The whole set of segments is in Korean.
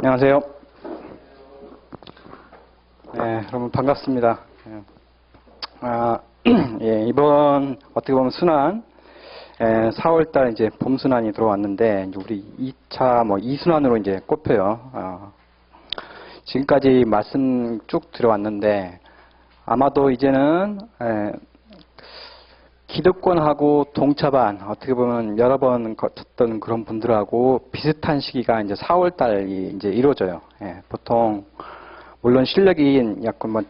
안녕하세요. 네, 여러분 반갑습니다. 예, 이번 어떻게 보면 순환 4월달 이제 봄 순환이 들어왔는데 이제 우리 2차 2순환으로 이제 꼽혀요. 지금까지 말씀 쭉 들어왔는데 아마도 이제는 기득권하고 동차반 어떻게 보면 여러 번 거쳤던 그런 분들하고 비슷한 시기가 이제 4월달이 이제 이루어져요. 보통 물론 실력이 약간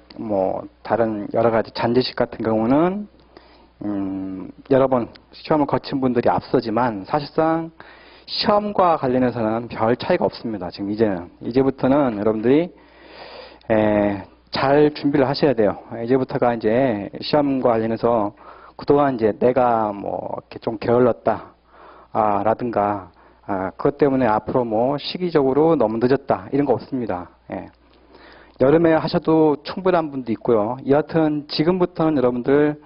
다른 여러 가지 잔재식 같은 경우는 여러 번 시험을 거친 분들이 앞서지만 사실상 시험과 관련해서는 별 차이가 없습니다. 지금 이제부터는 여러분들이 잘 준비를 하셔야 돼요. 이제부터가 이제 시험과 관련해서 그동안 이제 내가 이렇게 좀 게을렀다, 라든가, 그것 때문에 앞으로 시기적으로 너무 늦었다, 이런 거 없습니다. 여름에 하셔도 충분한 분도 있고요. 여하튼 지금부터는 여러분들,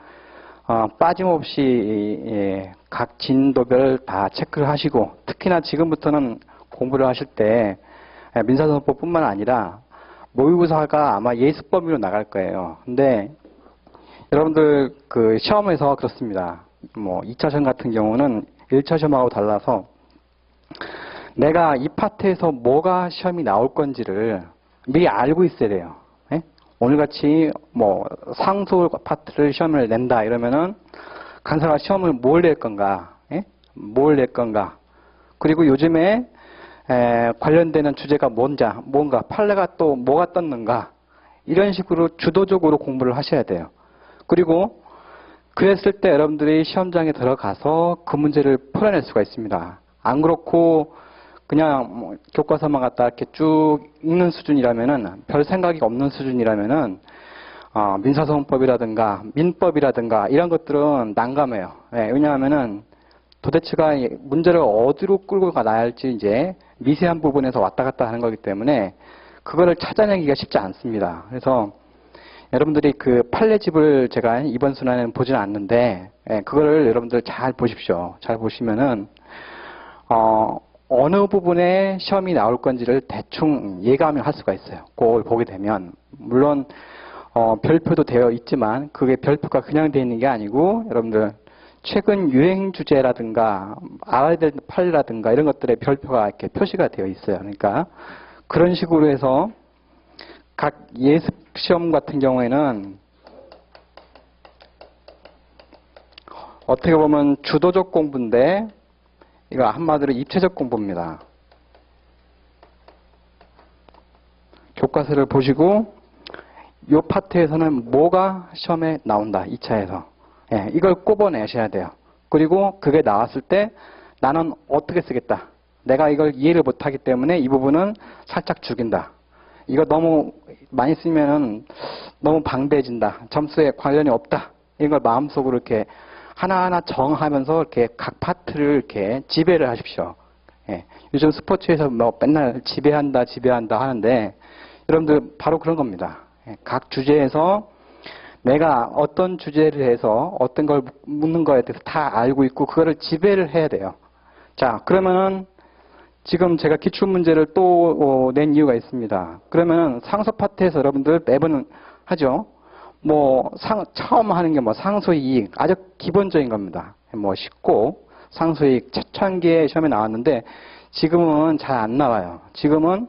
빠짐없이, 각 진도별 다 체크를 하시고, 특히나 지금부터는 공부를 하실 때, 민사선포 뿐만 아니라, 모의고사가 아마 예습 범위로 나갈 거예요. 근데, 여러분들 그 시험에서 그렇습니다. 2차 시험 같은 경우는 1차 시험하고 달라서 내가 이 파트에서 뭐가 시험이 나올 건지를 미리 알고 있어야 돼요. 오늘같이 상수 파트를 시험을 낸다 이러면은 간사가 시험을 뭘 낼 건가? 뭘 낼 건가? 그리고 요즘에 관련되는 주제가 뭔가 판례가 또 뭐가 떴는가? 이런 식으로 주도적으로 공부를 하셔야 돼요. 그리고 그랬을 때 여러분들이 시험장에 들어가서 그 문제를 풀어낼 수가 있습니다. 안 그렇고 그냥 교과서만 갖다 이렇게 쭉 읽는 수준이라면은 별 생각이 없는 수준이라면은 민사소송법이라든가 민법이라든가 이런 것들은 난감해요. 왜냐하면은 도대체가 문제를 어디로 끌고 가야 할지 이제 미세한 부분에서 왔다 갔다 하는 거기 때문에 그거를 찾아내기가 쉽지 않습니다. 그래서 여러분들이 그 판례집을 제가 이번 순환에는 보지는 않는데, 그거를 여러분들 잘 보십시오. 잘 보시면은, 어느 부분에 시험이 나올 건지를 대충 예감을 할 수가 있어요. 그걸 보게 되면. 물론, 별표도 되어 있지만, 그게 별표가 그냥 되어 있는 게 아니고, 여러분들, 최근 유행 주제라든가, 알아야 될 판례라든가, 이런 것들의 별표가 이렇게 표시가 되어 있어요. 그러니까, 그런 식으로 해서, 각 예습 시험 같은 경우에는 어떻게 보면 주도적 공부인데 이거 한마디로 입체적 공부입니다. 교과서를 보시고 이 파트에서는 뭐가 시험에 나온다. 2차에서. 이걸 꼽아내셔야 돼요. 그리고 그게 나왔을 때 나는 어떻게 쓰겠다. 내가 이걸 이해를 못하기 때문에 이 부분은 살짝 죽인다. 이거 너무 많이 쓰면은 너무 방대해진다. 점수에 관련이 없다. 이런 걸 마음속으로 이렇게 하나하나 정하면서 이렇게 각 파트를 이렇게 지배를 하십시오. 요즘 스포츠에서 맨날 지배한다 하는데 여러분들 바로 그런 겁니다. 각 주제에서 내가 어떤 주제를 해서 어떤 걸 묻는 거에 대해서 다 알고 있고 그거를 지배를 해야 돼요. 자, 그러면은 지금 제가 기출문제를 또 낸 이유가 있습니다. 그러면 상수 파트에서 여러분들 매번 하죠. 처음 하는 게 상수이익, 아주 기본적인 겁니다. 쉽고, 상수이익, 초창기에 시험에 나왔는데, 지금은 잘 안 나와요. 지금은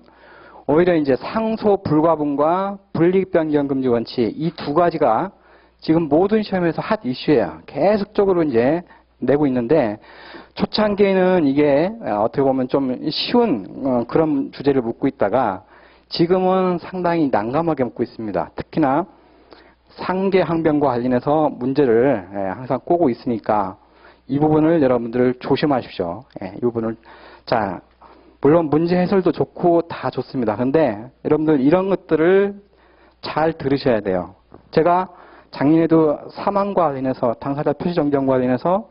오히려 이제 상소 불가분과 분리변경금지 원칙, 이 두 가지가 지금 모든 시험에서 핫 이슈예요. 계속적으로 이제 내고 있는데, 초창기에는 이게 어떻게 보면 좀 쉬운 그런 주제를 묻고 있다가 지금은 상당히 난감하게 묻고 있습니다. 특히나 상계 항변과 관련해서 문제를 항상 꼬고 있으니까 이 부분을 여러분들 조심하십시오. 이 부분을 자 물론 문제 해설도 좋고 다 좋습니다. 근데 여러분들 이런 것들을 잘 들으셔야 돼요. 제가 작년에도 사망과 관련해서 당사자 표시 정정과 관련해서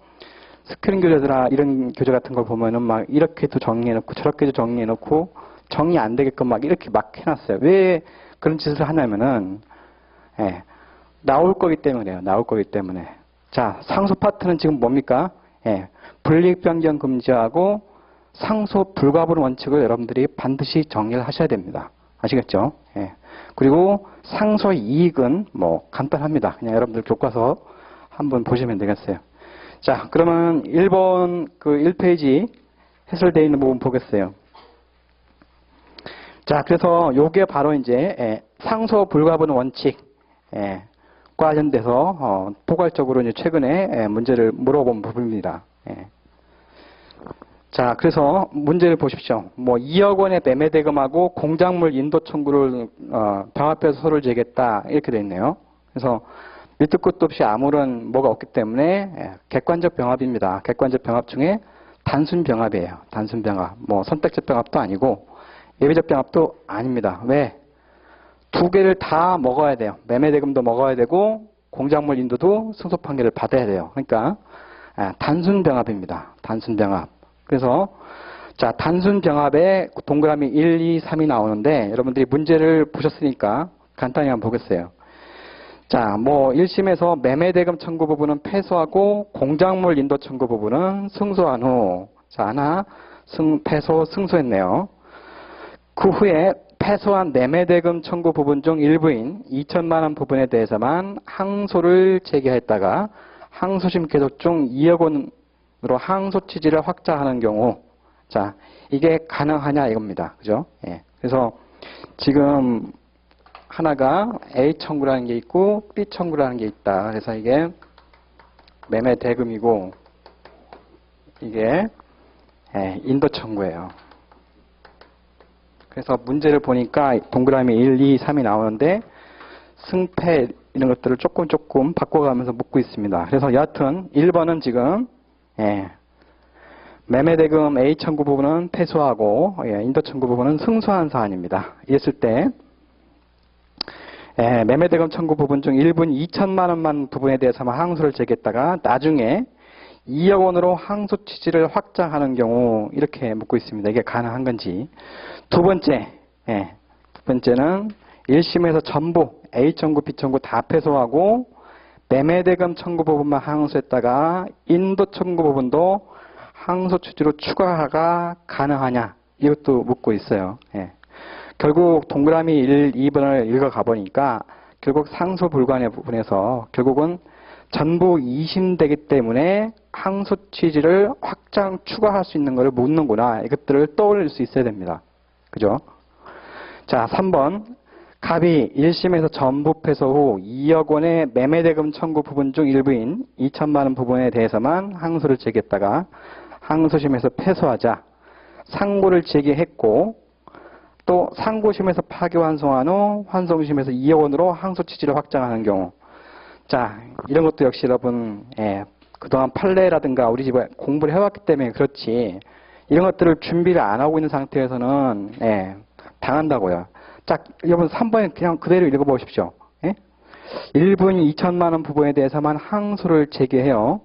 스크린 교재나 이런 교재 같은 걸 보면은 막 이렇게도 정리해놓고 저렇게도 정리해놓고 정리 안 되게끔 막 이렇게 막 해놨어요. 왜 그런 짓을 하냐면은 나올 거기 때문에요. 나올 거기 때문에. 자, 상수 파트는 지금 뭡니까? 분리변경 금지하고 상소 불가분 원칙을 여러분들이 반드시 정리를 하셔야 됩니다. 아시겠죠? 예. 그리고 상소 이익은 뭐 간단합니다. 그냥 여러분들 교과서 한번 보시면 되겠어요. 자, 그러면 1번 그 1페이지 해설되어 있는 부분 보겠어요. 자, 그래서 요게 바로 이제 상소 불가분 원칙 관련돼서 포괄적으로 이제 최근에 문제를 물어본 부분입니다. 자, 그래서 문제를 보십시오. 뭐 2억 원의 매매 대금하고 공작물 인도 청구를 병합해서 서로를 제기했다 이렇게 돼 있네요. 그래서 밑도 끝도 없이 아무런 뭐가 없기 때문에 객관적 병합입니다. 객관적 병합 중에 단순 병합이에요. 단순 병합. 뭐 선택적 병합도 아니고 예외적 병합도 아닙니다. 왜? 두 개를 다 먹어야 돼요. 매매 대금도 먹어야 되고 공작물 인도도 승소 판결을 받아야 돼요. 그러니까 단순 병합입니다. 단순 병합. 그래서 자, 단순 병합에 동그라미 1, 2, 3이 나오는데 여러분들이 문제를 보셨으니까 간단히 한번 보겠어요. 자, 뭐 1심에서 매매 대금 청구 부분은 패소하고 공작물 인도 청구 부분은 승소한 후 자, 하나 패소 승소했네요. 그 후에 패소한 매매대금 청구 부분 중 일부인 2천만 원 부분에 대해서만 항소를 제기했다가 항소심 계속 중 2억 원으로 항소 취지를 확장하는 경우, 자, 이게 가능하냐 이겁니다. 그죠? 예. 그래서 지금 하나가 A 청구라는 게 있고 B 청구라는 게 있다. 그래서 이게 매매대금이고 이게 인도 청구예요. 그래서 문제를 보니까 동그라미 1, 2, 3이 나오는데 승패 이런 것들을 조금 바꿔가면서 묻고 있습니다. 그래서 여하튼 1번은 지금 매매대금 A 청구 부분은 패소하고 인도 청구 부분은 승소한 사안입니다. 이랬을 때 매매대금 청구 부분 중 1분 2천만 원만 부분에 대해서만 항소를 제기했다가 나중에 2억 원으로 항소 취지를 확장하는 경우 이렇게 묻고 있습니다. 이게 가능한 건지. 두 번째는 1심에서 전부 A 청구, B 청구 다 패소하고 매매대금 청구 부분만 항소했다가 인도 청구 부분도 항소 취지로 추가가 가능하냐 이것도 묻고 있어요. 결국 동그라미 1, 2번을 읽어가 보니까 결국 상소 불가의 부분에서 결국은 전부 2심 되기 때문에 항소 취지를 확장 추가할 수 있는 것을 묻는구나. 이것들을 떠올릴 수 있어야 됩니다. 그죠? 자, 3번. 갑이 1심에서 전부 패소 후 2억 원의 매매대금 청구 부분 중 일부인 2천만 원 부분에 대해서만 항소를 제기했다가 항소심에서 패소하자 상고를 제기했고 또 상고심에서 파기환송한 후 환송심에서 2억 원으로 항소 취지를 확장하는 경우. 자, 이런 것도 역시 여러분 그동안 판례라든가 우리 집에 공부를 해왔기 때문에 그렇지 이런 것들을 준비를 안 하고 있는 상태에서는 당한다고요. 자, 여러분 3번에 그냥 그대로 읽어보십시오. 1분 2천만 원 부분에 대해서만 항소를 제기해요.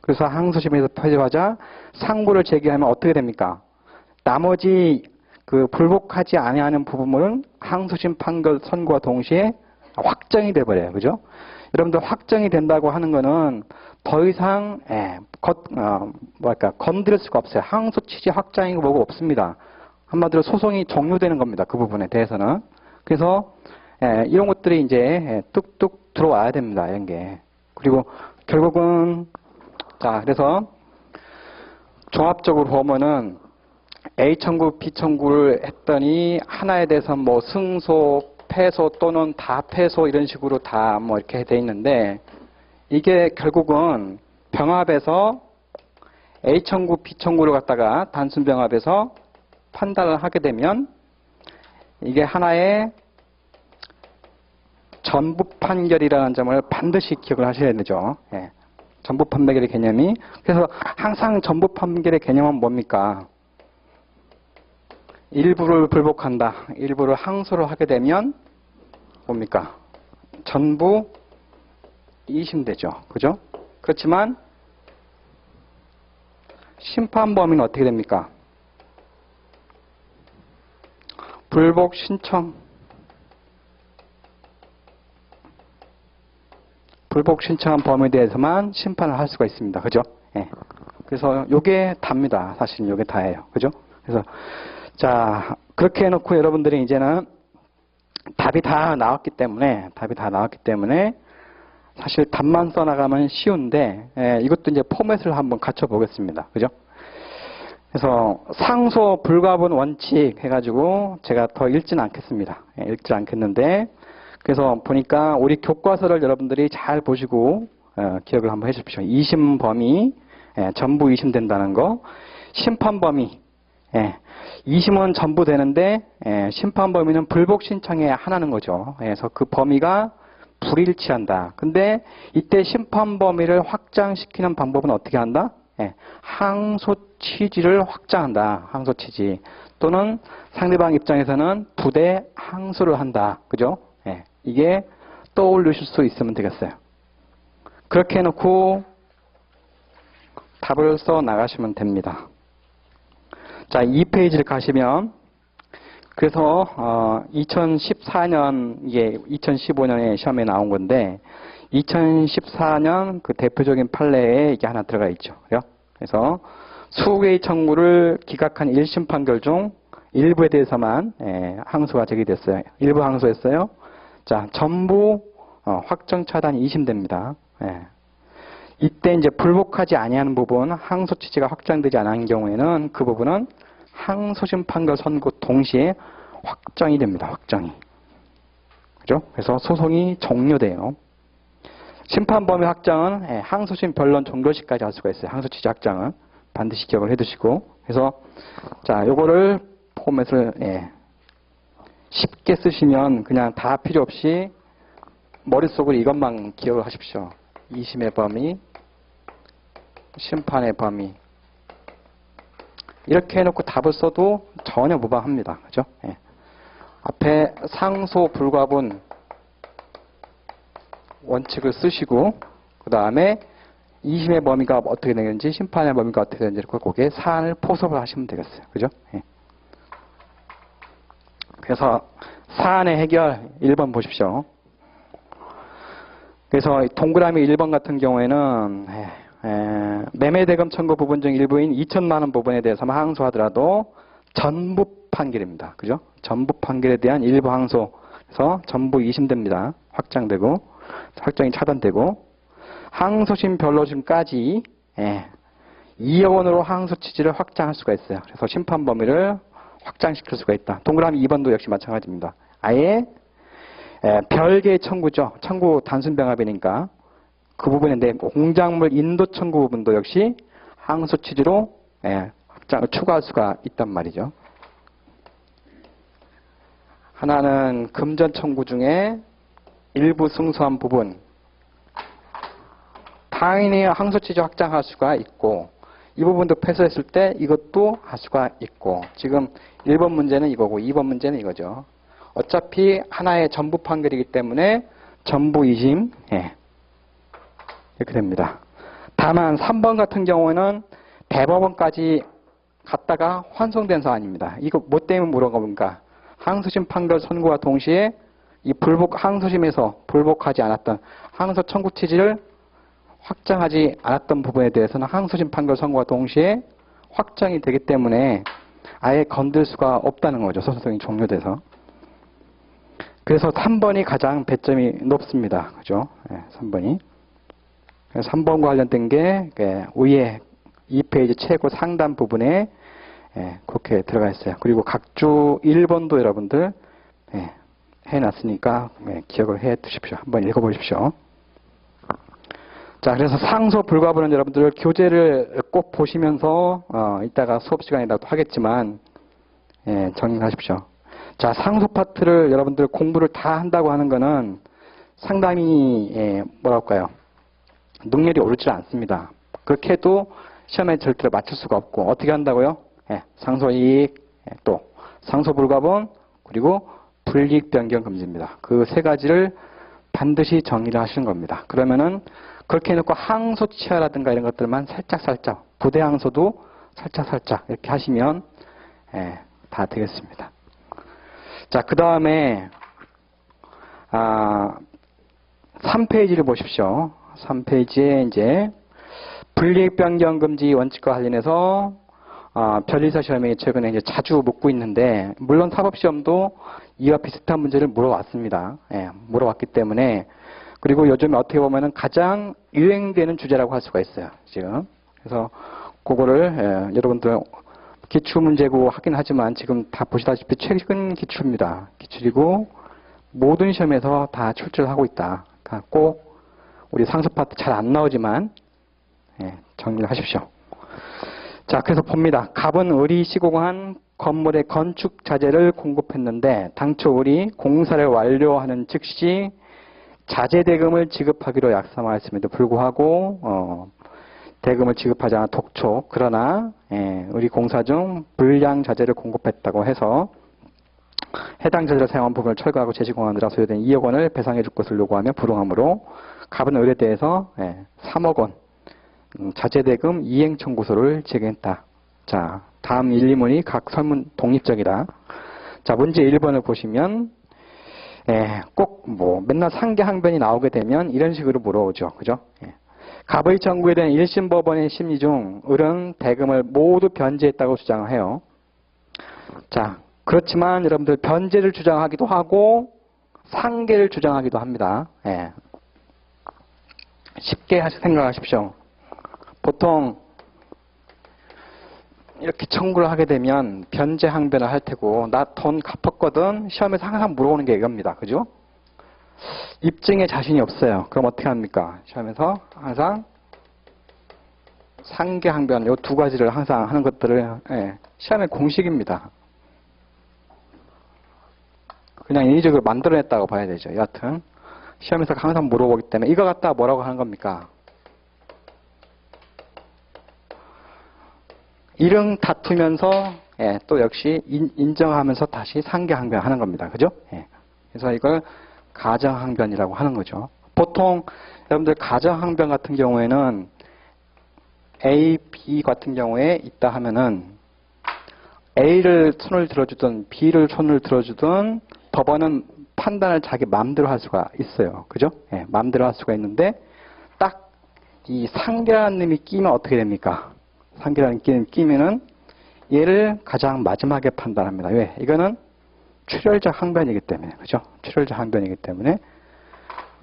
그래서 항소심에서 패소하자 상고를 제기하면 어떻게 됩니까? 나머지 그 불복하지 아니하는 부분은 항소심 판결 선고와 동시에 확정이 돼버려요. 그죠? 여러분들 확정이 된다고 하는 거는 더 이상 건드릴 수가 없어요. 항소 취지 확장이고 뭐고 없습니다. 한마디로 소송이 종료되는 겁니다. 그 부분에 대해서는. 그래서 이런 것들이 이제 뚝뚝 들어와야 됩니다. 이런 게. 그리고 결국은 자, 그래서 종합적으로 보면은 A 청구, B 청구를 했더니 하나에 대해서 뭐 승소, 패소 또는 다 패소 이런 식으로 다 뭐 이렇게 돼 있는데 이게 결국은 병합에서 A 청구, B 청구를 갖다가 단순 병합에서 판단을 하게 되면 이게 하나의 전부 판결이라는 점을 반드시 기억을 하셔야 되죠. 전부 판결의 개념이. 그래서 항상 전부 판결의 개념은 뭡니까? 일부를 불복한다. 일부를 항소를 하게 되면 뭡니까? 전부 2심되죠. 그죠? 그렇지만 심판 범위는 어떻게 됩니까? 불복 신청. 불복 신청한 범위에 대해서만 심판을 할 수가 있습니다. 그죠? 그래서 요게 답니다. 사실은 요게 다예요. 그죠? 그래서 자, 그렇게 해놓고 여러분들이 이제는 답이 다 나왔기 때문에 사실 답만 써나가면 쉬운데 이것도 이제 포맷을 한번 갖춰 보겠습니다. 그죠? 그래서 상소 불가분 원칙 해가지고 제가 더 읽지는 않겠습니다. 읽지 않겠는데 그래서 보니까 우리 교과서를 여러분들이 잘 보시고 기억을 한번 해주십시오. 이심 범위 전부 이심된다는 거, 심판 범위 이심은 전부 되는데 심판 범위는 불복 신청해야 하나는 거죠. 그래서 그 범위가 불일치한다. 근데 이때 심판 범위를 확장시키는 방법은 어떻게 한다? 항소 취지를 확장한다. 항소 취지. 또는 상대방 입장에서는 부대 항소를 한다. 그죠? 이게 떠올리실 수 있으면 되겠어요. 그렇게 해놓고 답을 써 나가시면 됩니다. 자, 2페이지를 가시면 그래서 2014년 이게 2015년에 시험에 나온 건데 2014년 그 대표적인 판례에 이게 하나 들어가 있죠. 그래서 20개의 청구를 기각한 1심 판결 중 일부에 대해서만 항소가 제기됐어요. 일부 항소했어요. 자, 전부 확정 차단이 2심됩니다. 이때 이제 불복하지 아니하는 부분, 항소 취지가 확정되지 않은 경우에는 그 부분은 항소심 판결 선고 동시에 확정이 됩니다. 확정이. 그죠? 그래서 소송이 종료돼요. 심판 범위 확정은 항소심 변론 종료시까지 할 수가 있어요. 항소 취지 확정은 반드시 기억을 해두시고. 그래서 자, 요거를 포맷을 쉽게 쓰시면 그냥 다 필요 없이 머릿속으로 이것만 기억을 하십시오. 2심의 범위, 심판의 범위. 이렇게 해놓고 답을 써도 전혀 무방합니다. 그죠? 앞에 상소 불가분 원칙을 쓰시고, 그 다음에 2심의 범위가 어떻게 되는지, 심판의 범위가 어떻게 되는지, 거기에 사안을 포섭을 하시면 되겠어요. 그죠? 그래서 사안의 해결 1번 보십시오. 그래서 동그라미 1번 같은 경우에는 매매대금 청구 부분 중 일부인 2천만 원 부분에 대해서만 항소하더라도 전부 판결입니다. 그죠? 전부 판결에 대한 일부 항소. 그래서 전부 2심됩니다. 확정되고, 확정이 차단되고, 항소심 변로심까지 2억 원으로 항소 취지를 확장할 수가 있어요. 그래서 심판 범위를 확장시킬 수가 있다. 동그라미 2번도 역시 마찬가지입니다. 아예 별개의 청구죠. 청구 단순병합이니까 그 부분인데 공작물 인도 청구 부분도 역시 항소 취지로 확장을 추가할 수가 있단 말이죠. 하나는 금전 청구 중에 일부 승소한 부분 당연히 항소 취지 확장할 수가 있고 이 부분도 패소했을 때 이것도 할 수가 있고 지금 1번 문제는 이거고 2번 문제는 이거죠. 어차피 하나의 전부 판결이기 때문에 전부 2심 이렇게 됩니다. 다만 3번 같은 경우는 대법원까지 갔다가 환송된 사안입니다. 이거 뭐 때문에 물어봅니까? 항소심 판결 선고와 동시에 이 항소심에서 불복하지 않았던 항소 청구 취지를 확정하지 않았던 부분에 대해서는 항소심 판결 선고와 동시에 확정이 되기 때문에 아예 건들 수가 없다는 거죠. 소송이 종료돼서. 그래서 3번이 가장 배점이 높습니다. 그죠? 3번이. 3번과 관련된 게 위에 2페이지 최고 상단 부분에 그렇게 들어가 있어요. 그리고 각주 1번도 여러분들 해놨으니까 기억을 해 두십시오. 한번 읽어보십시오. 자, 그래서 상소 불가분은 여러분들 교재를 꼭 보시면서 이따가 수업 시간이라도 하겠지만 정리하십시오. 자, 상소 파트를 여러분들 공부를 다 한다고 하는 거는 상당히 뭐랄까요? 능률이 오르지 않습니다. 그렇게 해도 시험에 절대로 맞출 수가 없고 어떻게 한다고요? 상소이익, 또 상소 불가분, 그리고 불이익 변경 금지입니다. 그 세 가지를 반드시 정리를 하시는 겁니다. 그러면은 그렇게 해놓고 항소 취하라든가 이런 것들만 살짝살짝, 부대 항소도 살짝살짝 이렇게 하시면 다 되겠습니다. 자, 그 다음에 3페이지를 보십시오. 3페이지에 이제 불이익 변경 금지 원칙과 관련해서 변리사 시험이 최근에 이제 자주 묻고 있는데, 물론 사법시험도 이와 비슷한 문제를 물어왔습니다. 예, 물어왔기 때문에. 그리고 요즘에 어떻게 보면은 가장 유행되는 주제라고 할 수가 있어요, 지금. 그래서 그거를 여러분들 기출문제고 하긴 하지만 지금 다 보시다시피 최근 기출입니다. 기출이고 모든 시험에서 다 출제를 하고 있다. 그러니까 꼭 우리 상습 파트 잘 안 나오지만 정리를 하십시오. 자, 그래서 봅니다. 갑은 을이 시공한 건물의 건축 자재를 공급했는데 당초 을이 공사를 완료하는 즉시 자재 대금을 지급하기로 약속하였음에도 불구하고 대금을 지급하지 않아 독촉. 그러나 을이 공사 중 불량 자재를 공급했다고 해서 해당 자재를 사용한 부분을 철거하고 재시공하느라 소요된 2억 원을 배상해 줄 것을 요구하며 불응하므로 갑은 을에 대해서 3억 원 자재 대금 이행 청구서를 제기했다. 자, 다음 1, 2문이 각 설문 독립적이다. 자, 문제 1번을 보시면 꼭 맨날 상계항변이 나오게 되면 이런 식으로 물어오죠. 그죠? 갑의 청구에 대한 1심 법원의 심리 중 을은 대금을 모두 변제했다고 주장을 해요. 자, 그렇지만 여러분들 변제를 주장하기도 하고 상계를 주장하기도 합니다. 쉽게 생각하십시오. 보통 이렇게 청구를 하게 되면 변제 항변을 할 테고 나 돈 갚았거든. 시험에서 항상 물어보는 게 이겁니다. 그죠? 입증에 자신이 없어요. 그럼 어떻게 합니까? 시험에서 항상 상계 항변 요 두 가지를 항상 하는 것들을 시험의 공식입니다. 그냥 인위적으로 만들어냈다고 봐야 되죠. 여하튼 시험에서 항상 물어보기 때문에 이거 갖다 뭐라고 하는 겁니까? 이릉 다투면서 또 역시 인정하면서 다시 상계항변 하는 겁니다. 그죠? 그래서 이걸 가정항변이라고 하는 거죠. 보통 여러분들 가정항변 같은 경우에는 A, B 같은 경우에 있다 하면은 A를 손을 들어주든 B를 손을 들어주든 법원은 판단을 자기 마음대로 할 수가 있어요. 그죠? 마음대로 할 수가 있는데 딱 이 상계라는 놈이 끼면 어떻게 됩니까? 상계라는 끼면은 얘를 가장 마지막에 판단합니다. 왜? 이거는 출혈적 항변이기 때문에. 그죠? 출혈적 항변이기 때문에.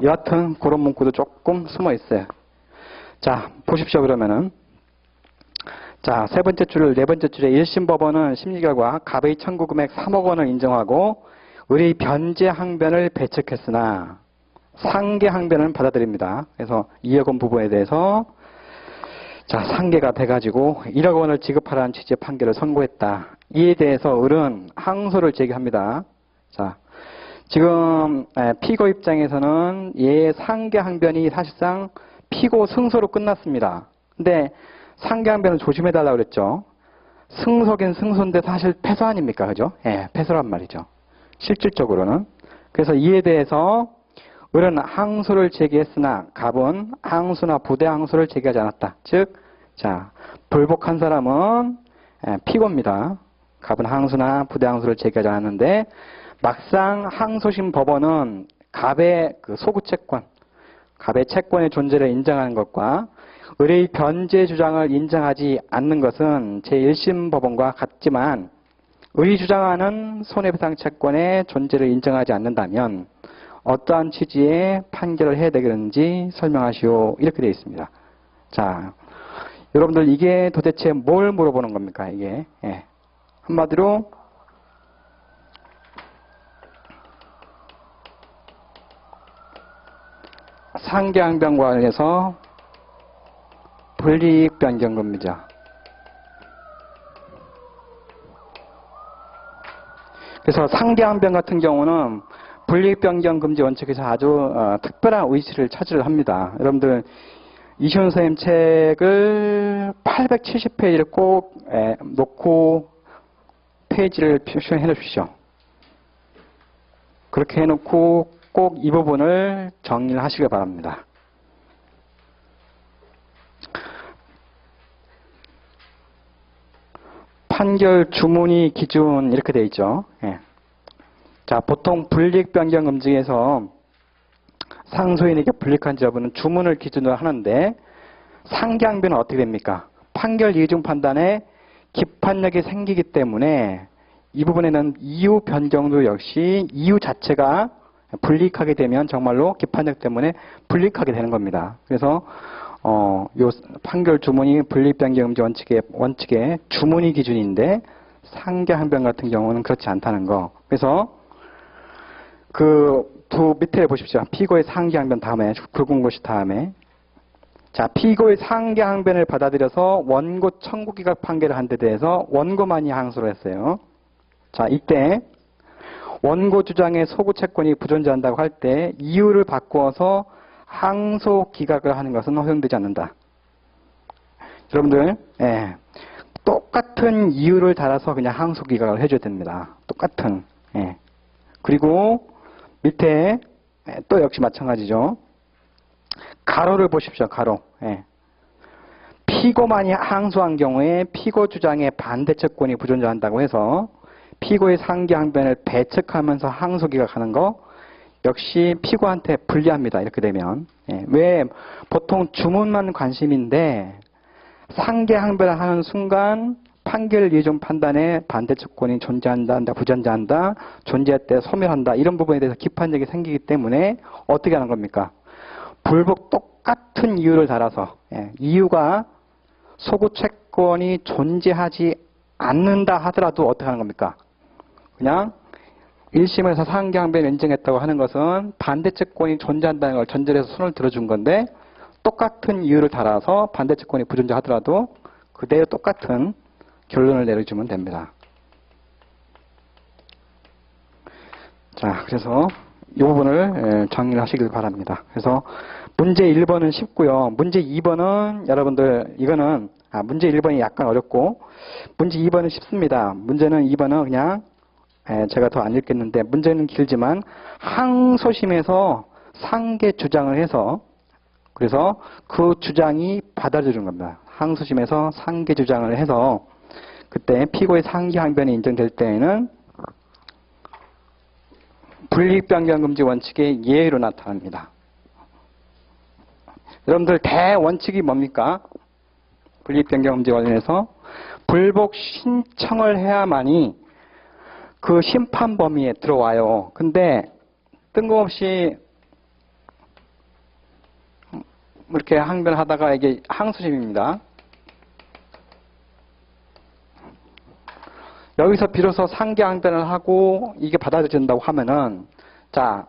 여하튼 그런 문구도 조금 숨어 있어요. 자, 보십시오. 그러면은. 자, 세 번째 줄, 네 번째 줄에 1심 법원은 심리 결과 갑의 청구 금액 3억 원을 인정하고 을의 변제 항변을 배척했으나 상계 항변은 받아들입니다. 그래서 2억 원 부분에 대해서 자, 상계가 돼가지고 1억 원을 지급하라는 취지의 판결을 선고했다. 이에 대해서 을은 항소를 제기합니다. 자, 지금 피고 입장에서는 얘의 상계 항변이 사실상 피고 승소로 끝났습니다. 근데 상계 항변은 조심해달라고 그랬죠. 승소긴 승소인데 사실 패소 아닙니까? 그죠? 패소란 말이죠. 실질적으로는. 그래서 이에 대해서 을은 항소를 제기했으나 갑은 항소나 부대 항소를 제기하지 않았다. 즉, 자, 불복한 사람은 피고입니다. 갑은 항소나 부대 항소를 제기하지 않았는데 막상 항소심 법원은 갑의 그 소구 채권, 갑의 채권의 존재를 인정하는 것과 을의 변제 주장을 인정하지 않는 것은 제1심 법원과 같지만 을이 주장하는 손해배상 채권의 존재를 인정하지 않는다면 어떠한 취지의 판결을 해야 되겠는지 설명하시오. 이렇게 되어 있습니다. 자, 여러분들 이게 도대체 뭘 물어보는 겁니까? 이게 한마디로 상계항변과 관련해서 불이익 변경금이죠. 그래서 상계항변 같은 경우는 불이익 변경 금지 원칙에서 아주 특별한 의지를 차지를 합니다. 여러분들 이시훈 선생님 책을 870페이지를 꼭 놓고 페이지를 표시해 놓으십시오. 그렇게 해놓고 꼭 이 부분을 정리를 하시길 바랍니다. 판결 주문의 기준 이렇게 되어 있죠. 자, 보통 불이익 변경 금지에서 상소인에게 불이익한 여부는 주문을 기준으로 하는데 상기항변은 어떻게 됩니까? 판결 이의중 판단에 기판력이 생기기 때문에 이 부분에는 이유 변경도 역시 이유 자체가 불이익하게 되면 정말로 기판력 때문에 불이익하게 되는 겁니다. 그래서 요 판결 주문이 불이익 변경 금지 원칙의 주문이 기준인데 상기항변 같은 경우는 그렇지 않다는 거. 그래서 그 두 밑에 보십시오. 피고의 상기항변 다음에 굵은 것이 다음에 자, 피고의 상기항변을 받아들여서 원고 청구기각 판결을 한 데 대해서 원고만이 항소를 했어요. 자, 이때 원고 주장의 소구 채권이 부존재한다고 할 때 이유를 바꾸어서 항소 기각을 하는 것은 허용되지 않는다. 여러분들, 똑같은 이유를 달아서 그냥 항소 기각을 해줘야 됩니다. 똑같은. 그리고 밑에 또 역시 마찬가지죠. 가로를 보십시오. 가로. 피고만이 항소한 경우에 피고 주장의 반대 채권이 부존재한다고 해서 피고의 상기항변을 배척하면서 항소 기각하는 거 역시 피고한테 불리합니다. 이렇게 되면. 왜 보통 주문만 관심인데 상기항변을 하는 순간 판결 이의중 판단에 반대 채권이 존재한다, 부존재한다, 존재할 때 소멸한다 이런 부분에 대해서 기판력이 생기기 때문에 어떻게 하는 겁니까? 불복 똑같은 이유를 달아서 이유가 소구 채권이 존재하지 않는다 하더라도 어떻게 하는 겁니까? 그냥 1심에서 상기항변을 인정했다고 하는 것은 반대 채권이 존재한다는 걸 전제로 해서 손을 들어준 건데 똑같은 이유를 달아서 반대 채권이 부존재하더라도 그대로 똑같은 결론을 내려주면 됩니다. 자, 그래서 이 부분을 정리를 하시길 바랍니다. 그래서 문제 1번은 쉽고요. 문제 2번은 여러분들 이거는 문제 1번이 약간 어렵고 문제 2번은 쉽습니다. 문제는 2번은 그냥 제가 더 안 읽겠는데 문제는 길지만 항소심에서 상계 주장을 해서 그래서 그 주장이 받아들여진 겁니다. 항소심에서 상계 주장을 해서 그때 피고의 상기항변이 인정될 때에는 불이익 변경 금지 원칙의 예외로 나타납니다. 여러분들 대원칙이 뭡니까? 불이익 변경 금지 관련해서 불복 신청을 해야만이 그 심판 범위에 들어와요. 근데 뜬금없이 이렇게 항변하다가 이게 항소심입니다. 여기서 비로소 상기항변을 하고 이게 받아들여진다고 하면은 자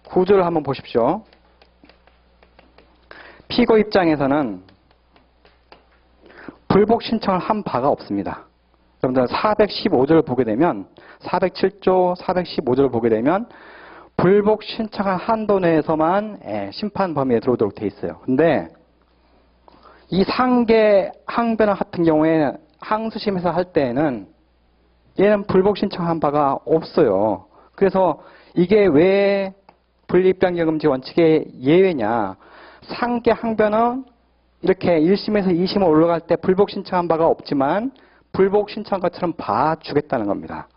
구조를 한번 보십시오. 피고 입장에서는 불복 신청을 한 바가 없습니다. 여러분들 415조를 보게 되면 407조, 415조를 보게 되면 불복 신청한 한도 내에서만 심판 범위에 들어오도록 돼 있어요. 근데 이 상계 항변 같은 경우에 항소심에서 할 때에는 얘는 불복 신청한 바가 없어요. 그래서 이게 왜 불이익 변경 금지 원칙의 예외냐? 상계 항변은 이렇게 1심에서 2심으로 올라갈 때 불복 신청한 바가 없지만 불복 신청한 것처럼 봐주겠다는 겁니다.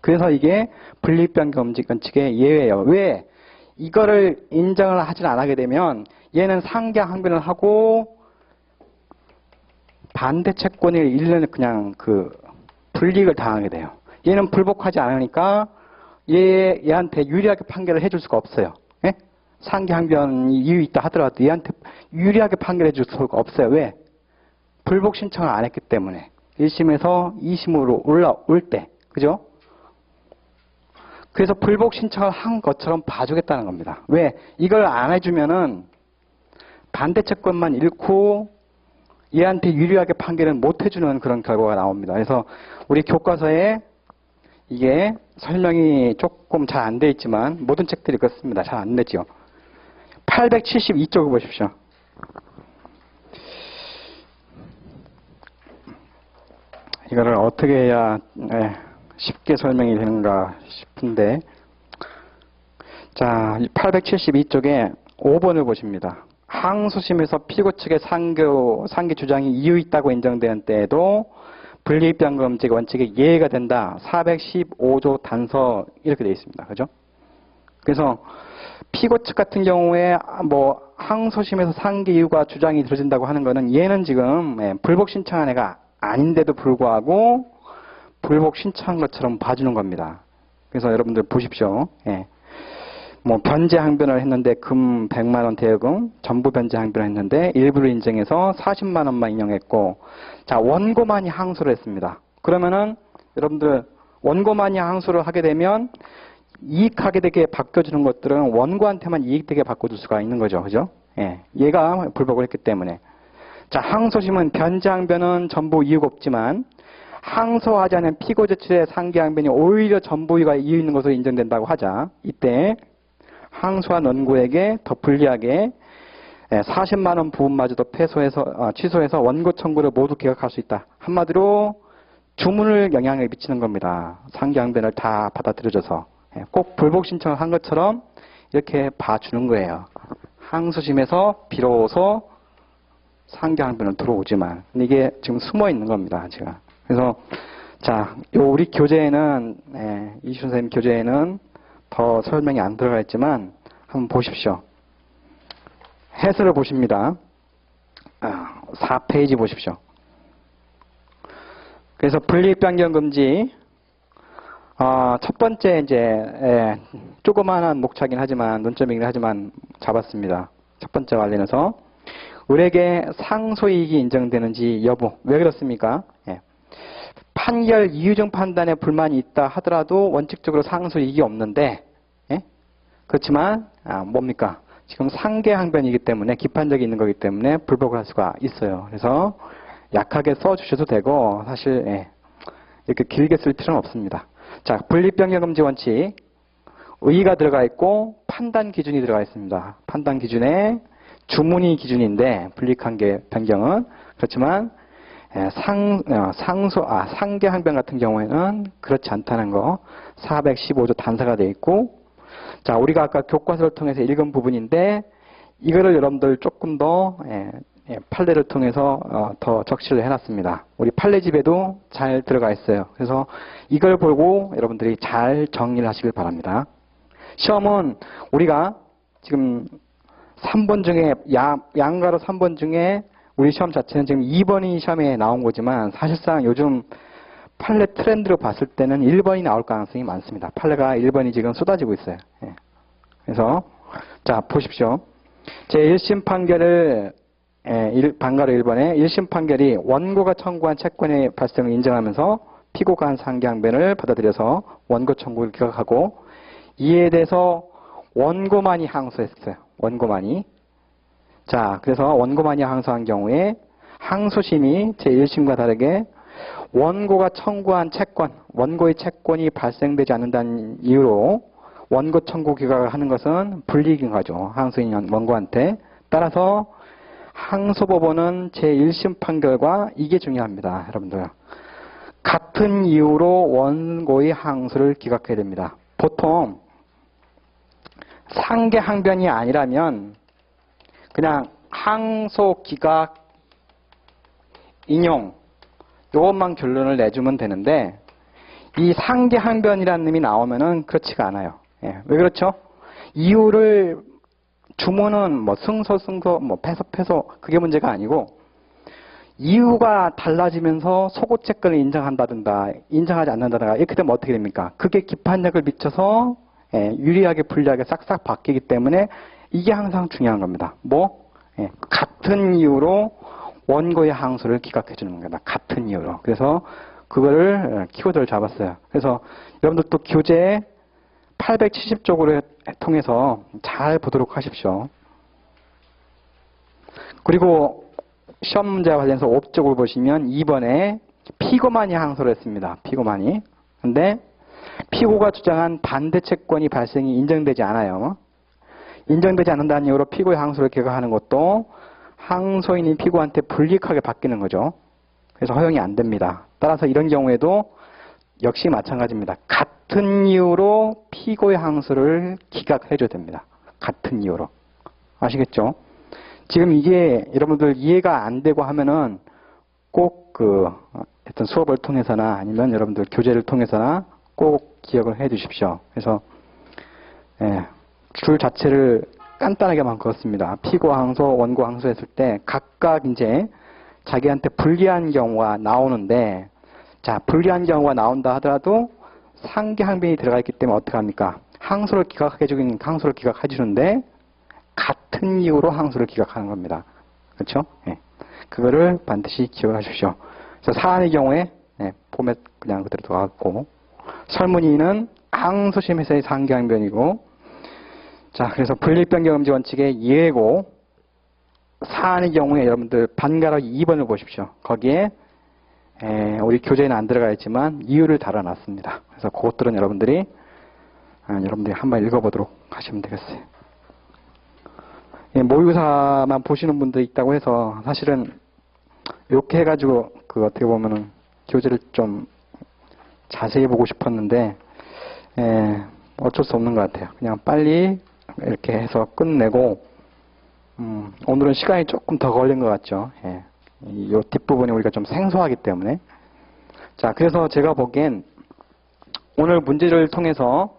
그래서 이게 불이익 변경 금지 원칙의 예외예요. 왜? 이거를 인정을 하질 안 하게 되면 얘는 상계 항변을 하고 반대 채권을 1년에 그냥 불이익을 당하게 돼요. 얘는 불복하지 않으니까 얘한테 유리하게 판결을 해줄 수가 없어요. 상기 항변이 이유 있다 하더라도 얘한테 유리하게 판결해 줄 수가 없어요. 왜? 불복 신청을 안 했기 때문에. 1심에서 2심으로 올라올 때. 그죠? 그래서 불복 신청을 한 것처럼 봐주겠다는 겁니다. 왜? 이걸 안 해주면은 반대 채권만 잃고 얘한테 유리하게 판결을 못 해주는 그런 결과가 나옵니다. 그래서 우리 교과서에 이게 설명이 조금 잘 안 돼 있지만 모든 책들이 그렇습니다. 잘 안 되죠. 872쪽을 보십시오. 이거를 어떻게 해야 쉽게 설명이 되는가 싶은데 자, 872쪽에 5번을 보십니다. 항소심에서 피고 측의 상기 주장이 이유 있다고 인정되는 때에도 불이익 변경 금지 원칙의 예외가 된다. 415조 단서 이렇게 되어 있습니다. 그죠? 그래서 피고 측 같은 경우에 뭐 항소심에서 상계 이유가 주장이 들어진다고 하는 거는 얘는 지금 불복 신청한 애가 아닌데도 불구하고 불복 신청한 것처럼 봐주는 겁니다. 그래서 여러분들 보십시오. 예. 뭐 변제 항변을 했는데 금 100만 원 대여금 전부 변제 항변을 했는데 일부를 인정해서 40만 원만 인용했고, 자 원고만이 항소를 했습니다. 그러면은 여러분들 원고만이 항소를 하게 되면 이익하게 되게 바꿔주는 것들은 원고한테만 이익되게 바꿔줄 수가 있는 거죠. 그죠? 예. 얘가 불복을 했기 때문에. 자, 항소심은 변제 항변은 전부 이유가 없지만 항소하지 않은 피고 제출의 상계 항변이 오히려 전부이유가 이유 있는 것으로 인정된다고 하자. 이때 항소한 원고에게 더 불리하게 40만 원 부분마저도 취소해서 원고 청구를 모두 기각할 수 있다. 한마디로 주문을 영향을 미치는 겁니다. 상계 항변을 다 받아들여줘서. 꼭 불복 신청을 한 것처럼 이렇게 봐주는 거예요. 항소심에서 비로소 상계 항변은 들어오지만 이게 지금 숨어 있는 겁니다. 제가. 그래서 자, 우리 교재에는 이슈 선생님 교재에는 더 설명이 안 들어가 있지만 한번 보십시오. 해설을 보십니다. 4페이지 보십시오. 그래서 분리익 변경 금지. 첫 번째 이제 조그마한 목차긴 하지만 논점이긴 하지만 잡았습니다. 첫 번째 관련해서 을에게 상소이익이 인정되는지 여부. 왜 그렇습니까? 판결 이유정 판단에 불만이 있다 하더라도 원칙적으로 상소이익이 없는데, 그렇지만 뭡니까? 지금 상계 항변이기 때문에 기판적이 있는 거기 때문에 불복을 할 수가 있어요. 그래서 약하게 써주셔도 되고 사실 이렇게 길게 쓸 필요는 없습니다. 자, 분리변경금지 원칙. 의의가 들어가 있고 판단 기준이 들어가 있습니다. 판단 기준에 주문이 기준인데 분리관계 변경은 그렇지만 상계 항변 같은 경우에는 그렇지 않다는 거 415조 단서가 되어 있고, 자 우리가 아까 교과서를 통해서 읽은 부분인데 이거를 여러분들 조금 더 판례를 통해서 더 적시를 해놨습니다. 우리 판례집에도 잘 들어가 있어요. 그래서 이걸 보고 여러분들이 잘 정리를 하시길 바랍니다. 시험은 우리가 지금 3번 중에 양가로 3번 중에 우리 시험 자체는 지금 2번이 시험에 나온 거지만 사실상 요즘 판례 트렌드로 봤을 때는 1번이 나올 가능성이 많습니다. 판례가 1번이 지금 쏟아지고 있어요. 그래서 자 보십시오. 제1심 판결을 반가로 1번에 1심 판결이 원고가 청구한 채권의 발생을 인정하면서 피고가 한 상계 항변을 받아들여서 원고 청구를 기각하고, 이에 대해서 원고만이 항소했어요. 원고만이. 자, 그래서 원고만이 항소한 경우에 항소심이 제1심과 다르게 원고가 청구한 채권, 원고의 채권이 발생되지 않는다는 이유로 원고 청구 기각을 하는 것은 불이익인 거죠. 항소인 원고한테. 따라서 항소법원은 제1심 판결과 이게 중요합니다. 여러분들. 같은 이유로 원고의 항소를 기각해야 됩니다. 보통 상계 항변이 아니라면 그냥 항소 기각 인용 이것만 결론을 내주면 되는데, 이 상계 항변이라는 놈이 나오면은 그렇지가 않아요. 왜 그렇죠? 이유를 주문은 뭐 승소 뭐 패소 그게 문제가 아니고 이유가 달라지면서 소고 채권을 인정한다든가 인정하지 않는다든가 이렇게 되면 어떻게 됩니까? 그게 기판력을 미쳐서 유리하게 불리하게 싹싹 바뀌기 때문에 이게 항상 중요한 겁니다. 같은 이유로 원고의 항소를 기각해 주는 겁니다. 같은 이유로. 그래서 그거를 키워드를 잡았어요. 그래서 여러분들 또 교재 870쪽으로 통해서 잘 보도록 하십시오. 그리고 시험 문제와 관련해서 5쪽을 보시면 2번에 피고만이 항소를 했습니다. 피고만이. 근데 피고가 주장한 반대 채권이 발생이 인정되지 않아요. 인정되지 않는다는 이유로 피고의 항소를 기각하는 것도 항소인이 피고한테 불이익하게 바뀌는 거죠. 그래서 허용이 안 됩니다. 따라서 이런 경우에도 역시 마찬가지입니다. 같은 이유로 피고의 항소를 기각해 줘야 됩니다. 같은 이유로. 아시겠죠? 지금 이게 여러분들 이해가 안 되고 하면은 꼭 어떤 수업을 통해서나 아니면 여러분들 교재를 통해서나 꼭 기억을 해 주십시오. 그래서 줄 자체를 간단하게만 그었습니다. 피고 항소, 원고 항소 했을 때 각각 이제 자기한테 불리한 경우가 나오는데, 자, 불리한 경우가 나온다 하더라도 상계 항변이 들어가 있기 때문에 어떻게 합니까? 항소를 기각해 주긴 항소를 기각해 주는데 같은 이유로 항소를 기각하는 겁니다. 그렇죠? 예. 그거를 반드시 기억하십시오. 그래서 사안의 경우에 폼에 그냥 그대로 들어갔고, 설문위는 항소심에서의 상계 항변이고, 자, 그래서 분립변경금지 원칙의 예고 사안의 경우에 여러분들 반가락 2번을 보십시오. 거기에 우리 교재에는 안 들어가 있지만 이유를 달아놨습니다. 그래서 그것들은 여러분들이 한번 읽어보도록 하시면 되겠어요. 모의고사만 보시는 분들이 있다고 해서 사실은 이렇게 해가지고 그 어떻게 보면은 교재를 좀 자세히 보고 싶었는데 어쩔 수 없는 것 같아요. 그냥 빨리 이렇게 해서 끝내고 오늘은 시간이 조금 더 걸린 것 같죠. 이 뒷부분이 우리가 좀 생소하기 때문에. 자, 그래서 제가 보기엔 오늘 문제를 통해서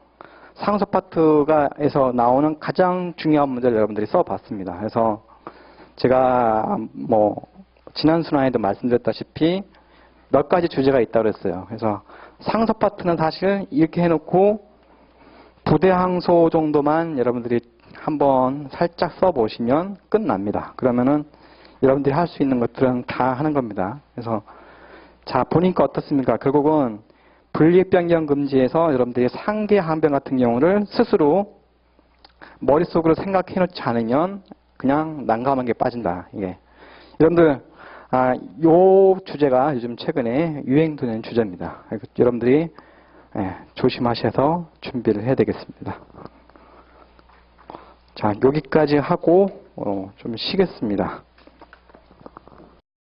상소 파트에서 나오는 가장 중요한 문제를 여러분들이 써봤습니다. 그래서 제가 지난 순환에도 말씀드렸다시피 몇 가지 주제가 있다고 그랬어요. 그래서 상소 파트는 사실 이렇게 해놓고 부대 항소 정도만 여러분들이 한번 살짝 써보시면 끝납니다. 그러면은 여러분들이 할 수 있는 것들은 다 하는 겁니다. 그래서 자, 보니까 어떻습니까? 결국은 분립변경 금지에서 여러분들이 상계 항변 같은 경우를 스스로 머릿속으로 생각해 놓지 않으면 그냥 난감하게 빠진다. 이게 여러분들 요 주제가 요즘 최근에 유행되는 주제입니다. 여러분들이 조심하셔서 준비를 해야 되겠습니다. 자, 여기까지 하고 좀 쉬겠습니다.